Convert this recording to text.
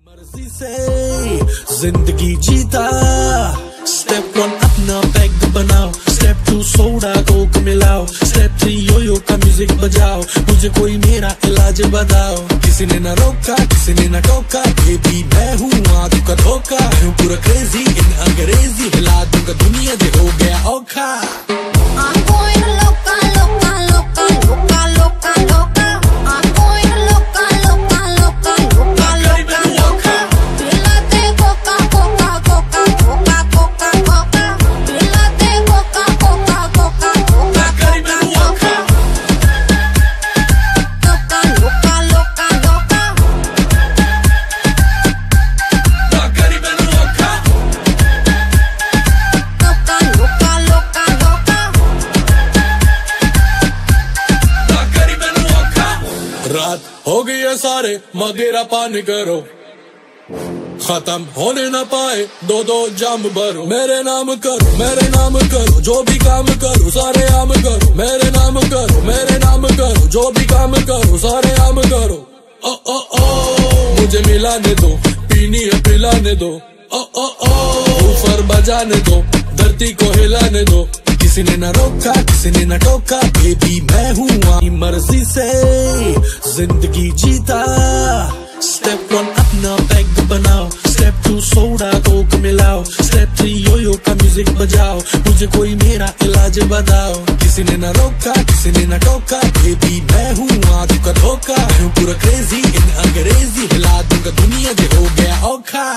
मर्जी से जिंदगी जीता। स्टेप 1 अपना पैग बनाओ, स्टेप 2 सोडा कोक मिलाओ, स्टेप 3 योयो का म्यूजिक बजाओ, मुझे कोई मेरा इलाज बताओ। किसी ने ना रोका, किसी ने ना टोका, बेबी मैं हूँ आंखों का धोखा। मैं हूँ पूरा क्रेजी इन अंग्रेजी, हिला दूंगा दुनिया जे हो गया औखा। रात हो गई है सारे मदिरा पानी करो, खत्म होने न पाए दो जाम भरो। मेरे नाम करो, मेरे नाम करो, जो भी काम करो सारे आम करो। मेरे नाम करो, मेरे नाम करो, जो भी काम करो सारे आम करो। ओ ओ ओ मुझे मिलाने दो, पीनी है पिलाने दो। ओ ओ ओ ऊपर बजाने दो, धरती को हिलाने दो। किसी ने ना रोका, किसी ने ना टोका, बेबी मैं हूँ अपनी मर्जी से जिंदगी जीता। स्टेप 1 अपना पैग बनाओ, स्टेप 2 सोडा कोक मिलाओ, स्टेप 3 योयो का म्यूजिक बजाओ, मुझे कोई मेरा इलाज बताओ। किसी ने ना रोका, किसी ने ना टोका, बेबी मैं हूँ आंखों का धोखा। मैं हूँ पूरा क्रेजी इन अंग्रेजी, हिला दूंगा दुनिया जे हो गया औखा।